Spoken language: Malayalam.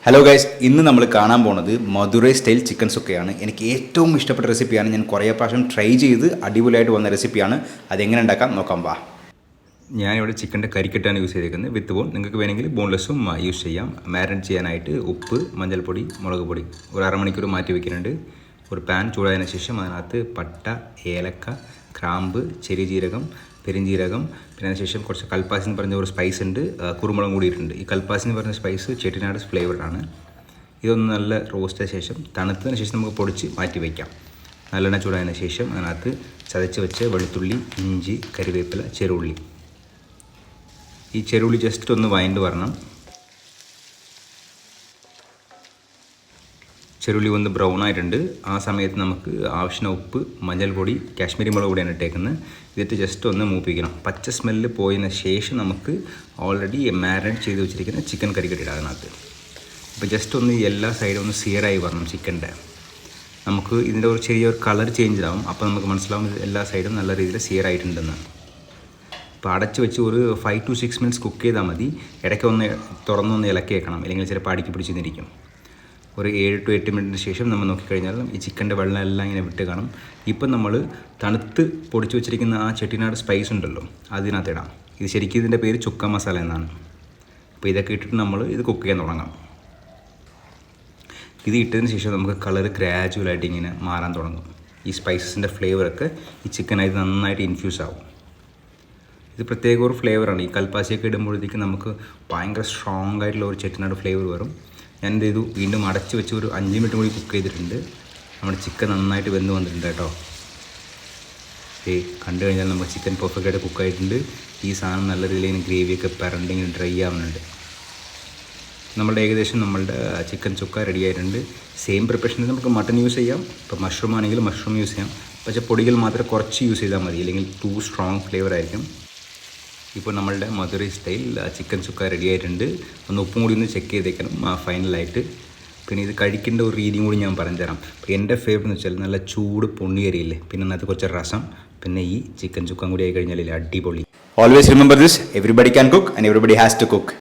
ഹലോ ഗൈസ്, ഇന്ന് നമ്മൾ കാണാൻ പോണത് മധുരൈ സ്റ്റൈൽ ചിക്കൻ സുക്കയാണ്. എനിക്ക് ഏറ്റവും ഇഷ്ടപ്പെട്ട റെസിപ്പിയാണ്. ഞാൻ കുറേ പ്രാവശ്യം ട്രൈ ചെയ്ത് അടിപൊളിയായിട്ട് വന്ന റെസിപ്പിയാണ്. അതെങ്ങനെ ഉണ്ടാക്കാം നോക്കാം വാ. ഞാനിവിടെ ചിക്കൻ്റെ കരിക്കട്ടാണ് യൂസ് ചെയ്തേക്കുന്നത്. With bone. നിങ്ങൾക്ക് വേണമെങ്കിൽ ബോൺലെസ്സും യൂസ് ചെയ്യാം. മാരിനേറ്റ് ചെയ്യാനായിട്ട് ഉപ്പ്, മഞ്ഞൾപ്പൊടി, മുളക് പൊടി ഒരു അരമണിക്കൂർ മാറ്റി വെക്കുന്നുണ്ട്. ഒരു പാൻ ചൂടായതിനു ശേഷം അതിനകത്ത് പട്ട, ഏലക്ക, ഗ്രാമ്പ്, ചെറിയ ജീരകം, പെരിഞ്ജീരകം, പിന്നെ അതിനുശേഷം കുറച്ച് കൽപ്പാസി എന്ന് പറഞ്ഞ ഒരു സ്പൈസ് ഉണ്ട്, കുരുമുളകും കൂടിയിട്ടുണ്ട്. ഈ കൽപ്പാസി എന്ന് പറഞ്ഞ സ്പൈസ് ചെട്ടിനാട് ഫ്ലേവർഡാണ്. ഇതൊന്ന് നല്ല റോസ്റ്റിന് ശേഷം തണുത്തതിന് ശേഷം നമുക്ക് പൊടിച്ച് മാറ്റി വയ്ക്കാം. നല്ലെണ്ണ ചൂടായതിനു ശേഷം അതിനകത്ത് ചതച്ച് വെച്ച് വെളുത്തുള്ളി, ഇഞ്ചി, കറിവേപ്പില, ചെറുള്ളി. ഈ ചെറുള്ളി ജസ്റ്റ് ഒന്ന് വഴണ്ട് വരണം. ചെറുള്ളി ഒന്ന് ബ്രൗൺ ആയിട്ടുണ്ട്. ആ സമയത്ത് നമുക്ക് ആവശ്യത്തിന് ഉപ്പ്, മഞ്ഞൾപ്പൊടി, കാശ്മീരി മുളക് പൊടിയാണ് ഇട്ടേക്കുന്നത്. ഇതിട്ട് ജസ്റ്റ് ഒന്ന് മൂപ്പിക്കണം. പച്ച സ്മെല്ല് പോയതിന് ശേഷം നമുക്ക് ഓൾറെഡി മാരിനേറ്റ് ചെയ്ത് വെച്ചിരിക്കുന്ന ചിക്കൻ കറിക്കട്ടിട്ട് അതിനകത്ത്. ഇപ്പോൾ ജസ്റ്റ് ഒന്ന് എല്ലാ സൈഡും ഒന്ന് സിയറായി വരണം ചിക്കൻ്റെ. നമുക്ക് ഇതിൻ്റെ ഒരു ചെറിയൊരു കളർ ചേഞ്ച് ആവും. അപ്പോൾ നമുക്ക് മനസ്സിലാവും എല്ലാ സൈഡും നല്ല രീതിയിൽ സിയറായിട്ടുണ്ടെന്ന്. ഇപ്പോൾ അടച്ച് വെച്ച് ഒരു 5 to 6 minutes കുക്ക് ചെയ്താൽ മതി. ഇടയ്ക്ക് ഒന്ന് തുറന്നൊന്ന് ഇളക്കി വെക്കണം, അല്ലെങ്കിൽ ചിലപ്പോൾ അടുക്കി പിടിച്ചിരിക്കും. ഒരു 7 to 8 മിനിറ്റിന് ശേഷം നമ്മൾ നോക്കിക്കഴിഞ്ഞാൽ ഈ ചിക്കൻ്റെ വെള്ളം എല്ലാം ഇങ്ങനെ വിട്ട് കാണും. ഇപ്പം നമ്മൾ തണുത്ത് പൊടിച്ച് വെച്ചിരിക്കുന്ന ആ ചെട്ടിനാട് സ്പൈസ് ഉണ്ടല്ലോ, അതിനകത്ത് ഇടാം. ഇത് ശരിക്കും ഇതിൻ്റെ പേര് ചുക്ക മസാല എന്നാണ്. അപ്പോൾ ഇതൊക്കെ ഇട്ടിട്ട് നമ്മൾ ഇത് കുക്ക് ചെയ്യാൻ തുടങ്ങാം. ഇത് ഇട്ടതിന് ശേഷം നമുക്ക് കളർ ഗ്രാജുവലായിട്ട് ഇങ്ങനെ മാറാൻ തുടങ്ങും. ഈ സ്പൈസസിൻ്റെ ഫ്ലേവറൊക്കെ ഈ ചിക്കനായിട്ട് നന്നായിട്ട് ഇൻഫ്യൂസ് ആവും. ഇത് പ്രത്യേക ഒരു ഫ്ലേവറാണ്. ഈ കൽപ്പാസിയൊക്കെ ഇടുമ്പോഴത്തേക്കും നമുക്ക് ഭയങ്കര സ്ട്രോങ് ആയിട്ടുള്ള ഒരു ചെട്ടിനാട് ഫ്ലേവർ വരും. ഞാൻ എന്ത് ചെയ്തു, വീണ്ടും അടച്ച് വെച്ച് ഒരു 5 മിനിറ്റ് കൂടി കുക്ക് ചെയ്തിട്ടുണ്ട്. നമ്മുടെ ചിക്കൻ നന്നായിട്ട് വെന്ത് വന്നിട്ടുണ്ട് കേട്ടോ. കണ്ടു കഴിഞ്ഞാൽ നമ്മുടെ ചിക്കൻ പെർഫെക്റ്റ് ആയിട്ട് കുക്കായിട്ടുണ്ട്. ഈ സാധനം നല്ല രീതിയിൽ ഗ്രേവിയൊക്കെ പരണ്ടിങ്ങനെ ഡ്രൈ ആവുന്നുണ്ട്. നമ്മളുടെ ഏകദേശം നമ്മളുടെ ചിക്കൻ ചുക്ക റെഡി ആയിട്ടുണ്ട്. സെയിം പ്രിപ്പറേഷനിൽ നമുക്ക് മട്ടൺ യൂസ് ചെയ്യാം. ഇപ്പോൾ മഷ്റൂം ആണെങ്കിൽ മഷ്റൂം യൂസ് ചെയ്യാം. പക്ഷേ പൊടികൾ മാത്രം കുറച്ച് യൂസ് ചെയ്താൽ മതി, അല്ലെങ്കിൽ ടു സ്ട്രോങ് ഫ്ലേവർ ആയിരിക്കും. ഇപ്പോൾ നമ്മളുടെ Madurai style chicken chukka ready ആയിട്ടുണ്ട്. ഒന്ന് ഉപ്പും കൂടി ഒന്ന് ചെക്ക് ചെയ്തേക്കണം ഫൈനലായിട്ട്. പിന്നെ ഇത് കഴിക്കേണ്ട ഒരു രീതിയും കൂടി ഞാൻ പറഞ്ഞുതരാം. അപ്പോൾ എൻ്റെ ഫേവറേറ്റ് എന്ന് വെച്ചാൽ നല്ല ചൂട് പൊണ്ണിയരിയില്ലേ, പിന്നെ അതിനകത്ത് കുറച്ച് രസം, പിന്നെ ഈ ചിക്കൻ ചുക്കം കൂടി ആയി കഴിഞ്ഞാൽ അടിപൊളി. Always remember this, everybody can cook and everybody has to cook.